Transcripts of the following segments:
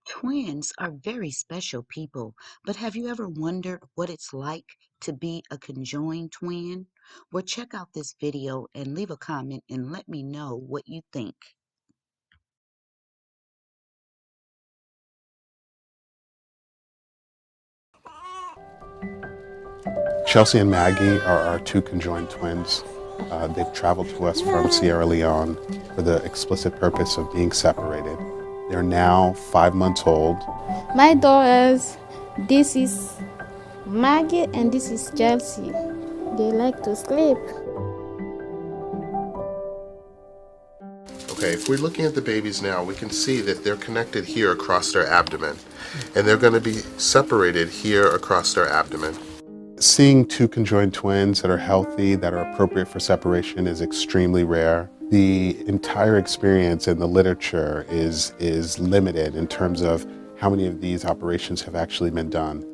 Twins are very special people, but have you ever wondered what it's like to be a conjoined twin? Well, check out this video and leave a comment and let me know what you think. Chelsea and Maggie are our two conjoined twins. They've traveled to us from Sierra Leone for the explicit purpose of being separated. They're now 5 months old. My daughters, this is Maggie and this is Chelsea. They like to sleep. Okay, if we're looking at the babies now, we can see that they're connected here across their abdomen, and they're going to be separated here across their abdomen. Seeing two conjoined twins that are healthy, that are appropriate for separation is extremely rare. The entire experience in the literature is limited in terms of how many of these operations have actually been done.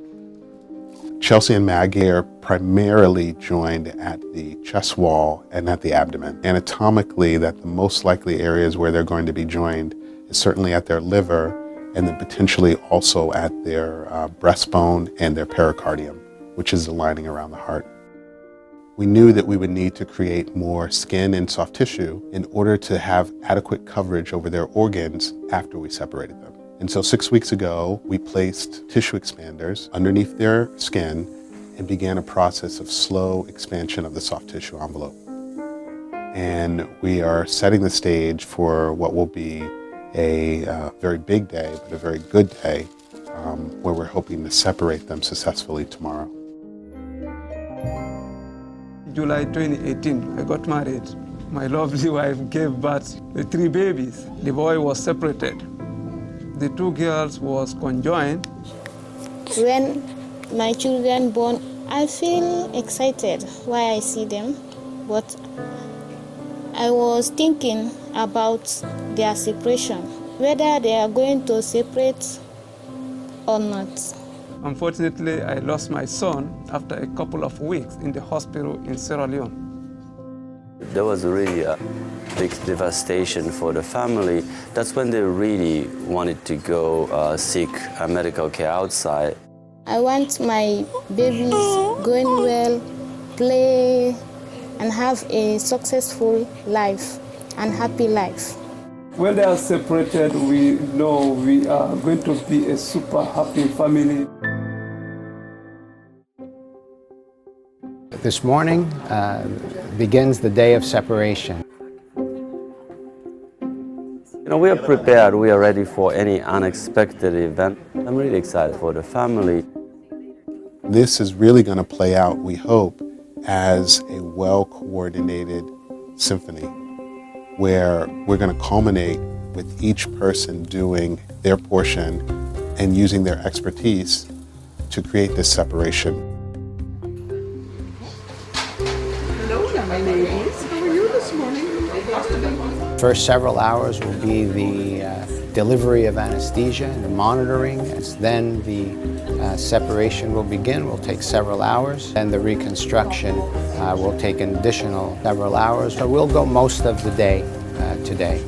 Chelsea and Maggie are primarily joined at the chest wall and at the abdomen. Anatomically, that the most likely areas where they're going to be joined is certainly at their liver and then potentially also at their breastbone and their pericardium, which is the lining around the heart. We knew that we would need to create more skin and soft tissue in order to have adequate coverage over their organs after we separated them. And so 6 weeks ago, we placed tissue expanders underneath their skin and began a process of slow expansion of the soft tissue envelope. And we are setting the stage for what will be a very big day, but a very good day, where we're hoping to separate them successfully tomorrow. July 2018, I got married. My lovely wife gave birth to 3 babies. The boy was separated. The 2 girls was conjoined. When my children born, I feel excited while I see them, but I was thinking about their separation, whether they are going to separate or not. Unfortunately, I lost my son after a couple of weeks in the hospital in Sierra Leone. There was really a big devastation for the family. That's when they really wanted to go seek medical care outside. I want my babies going well, play, and have a successful life and happy life. When they are separated, we know we are going to be a super happy family. This morning begins the day of separation. You know, we are prepared, we are ready for any unexpected event. I'm really excited for the family. This is really going to play out, we hope, as a well-coordinated symphony where we're going to culminate with each person doing their portion and using their expertise to create this separation. Ladies, how are you this morning? First several hours will be the delivery of anesthesia and the monitoring. Then the separation will begin. Will take several hours, and the reconstruction will take an additional several hours. So we'll go most of the day today.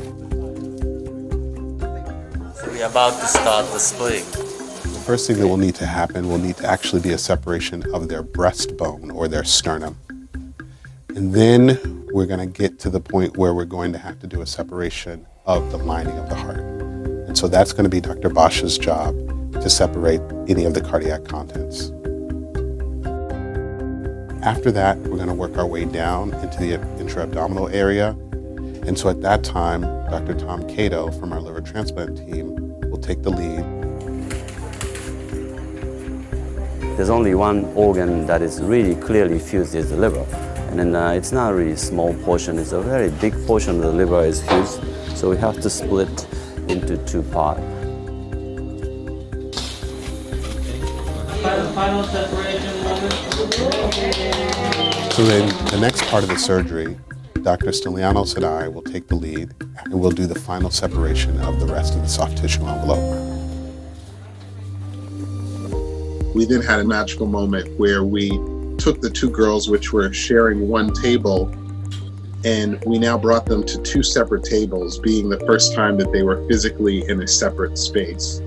We're about to start the splitting. The first thing that will need to happen will need to actually be a separation of their breastbone or their sternum. And then we're going to get to the point where we're going to have to do a separation of the lining of the heart. And so that's going to be Dr. Bosch's job, to separate any of the cardiac contents. After that, we're going to work our way down into the intra-abdominal area. And so at that time, Dr. Tom Cato from our liver transplant team will take the lead. There's only one organ that is really clearly fused, is the liver. And then it's not a really small portion, it's a very big portion of the liver is fused. So we have to split into 2 parts. Final separation moment. So then the next part of the surgery, Dr. Stylianos and I will take the lead and we'll do the final separation of the rest of the soft tissue envelope. We then had a magical moment where we took the 2 girls, which were sharing one table, and we now brought them to 2 separate tables, being the first time that they were physically in a separate space.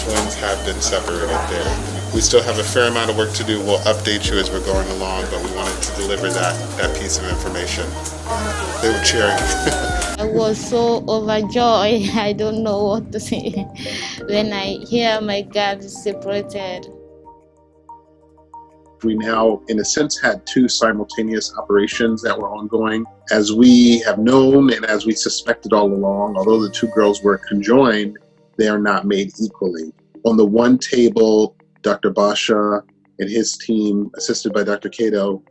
twins have been separated there. We still have a fair amount of work to do. We'll update you as we're going along, but we wanted to deliver that piece of information. They were cheering. I was so overjoyed. I don't know what to say when I hear my God is separated. We now, in a sense, had two simultaneous operations that were ongoing. As we have known and as we suspected all along, although the two girls were conjoined, they are not made equally. On the one table, Dr. Basha and his team, assisted by Dr. Cato,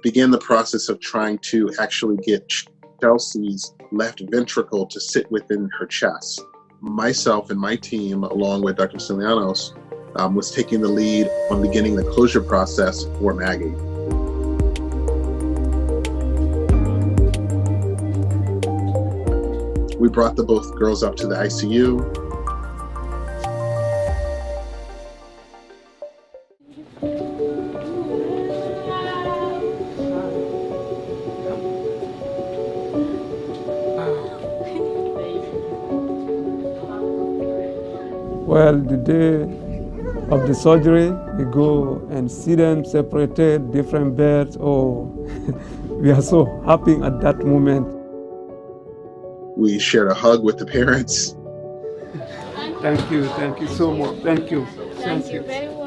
began the process of trying to actually get Chelsea's left ventricle to sit within her chest. Myself and my team, along with Dr. Silianos, was taking the lead on beginning the closure process for Maggie. We brought the both girls up to the ICU. Well, the day of the surgery, we go and see them separated, different beds. Oh, we are so happy at that moment. We shared a hug with the parents. Thank you so much. Thank you. Thank you very much.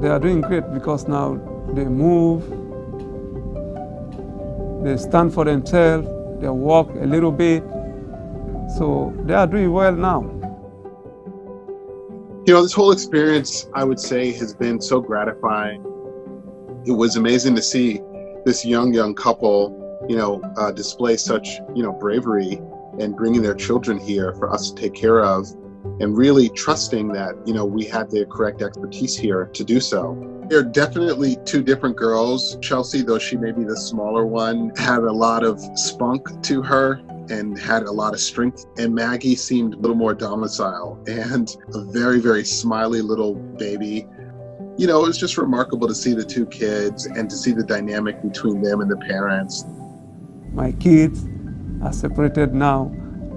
They are doing great because now they move, they stand for themselves, they walk a little bit. So they are doing well now. You know, this whole experience, I would say, has been so gratifying. It was amazing to see this young couple, display such, bravery and bringing their children here for us to take care of, and really trusting that, we had the correct expertise here to do so. They're definitely two different girls. Chelsea, though she may be the smaller one, had a lot of spunk to her and had a lot of strength. And Maggie seemed a little more domicile and a very, very smiley little baby. It was just remarkable to see the two kids and to see the dynamic between them and the parents. My kids are separated now.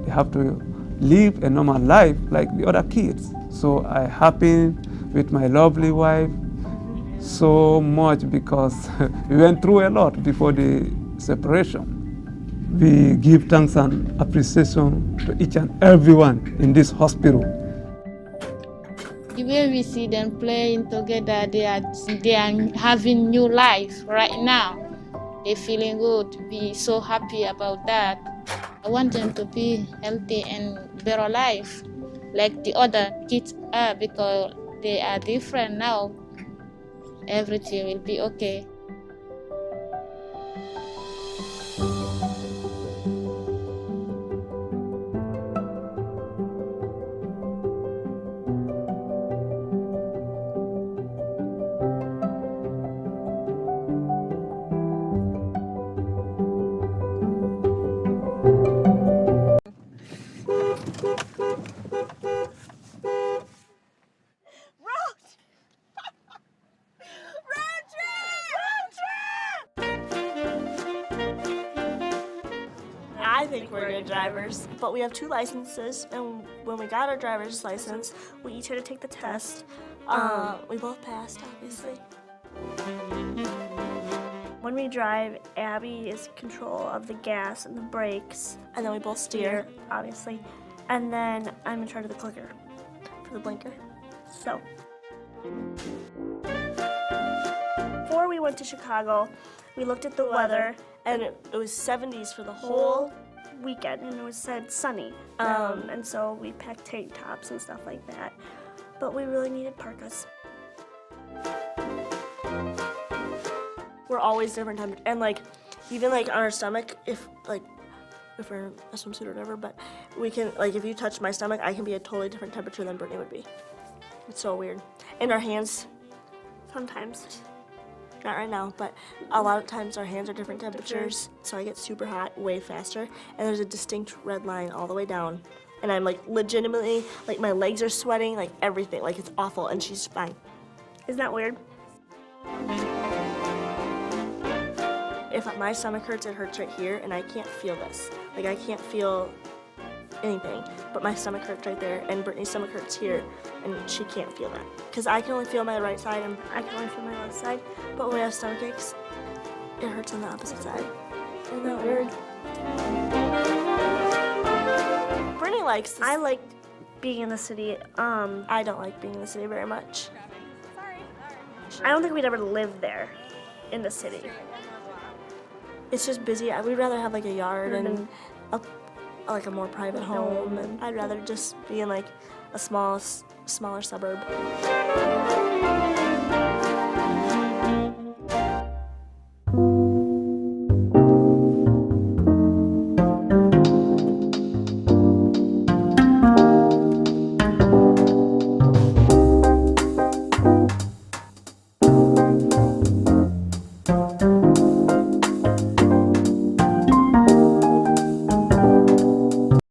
They have to live a normal life like the other kids. So I'm happy with my lovely wife so much because we went through a lot before the separation. We give thanks and appreciation to each and everyone in this hospital. The way we see them playing together, they are having new life right now. They're feeling good. We're so happy about that. I want them to be healthy and better life like the other kids are, because they are different now. Everything will be okay. I think we're good drivers, but we have 2 licenses, and when we got our driver's license, we each had to take the test. We both passed, obviously. When we drive, Abby is in control of the gas and the brakes, and then we both steer, obviously, and then I'm in charge of the clicker for the blinker. So, before we went to Chicago, we looked at the weather, and it was 70s for the whole weekend, and it was said sunny. And so we packed tank tops and stuff like that. But we really needed parkas. We're always different temperatures, and even on our stomach, if we're in a swimsuit or whatever, but we can, if you touch my stomach, I can be a totally different temperature than Brittany would be. It's so weird. And our hands, sometimes. Not right now, but a lot of times our hands are different temperatures, so I get super hot way faster, and there's a distinct red line all the way down. And I'm like legitimately, like my legs are sweating, like everything, like it's awful, and she's fine. Isn't that weird? If my stomach hurts, it hurts right here, and I can't feel this. Like I can't feel anything, but my stomach hurts right there, and Brittany's stomach hurts here, and she can't feel that. Because I can only feel my right side, and I can only feel my left side, but when I have stomach aches, it hurts on the opposite side. Isn't that weird? Brittany likes this. I like being in the city. I don't like being in the city very much. I don't think we'd ever live there, in the city. It's just busy. We'd rather have like a yard and like a more private home, and I'd rather just be in like a smaller suburb.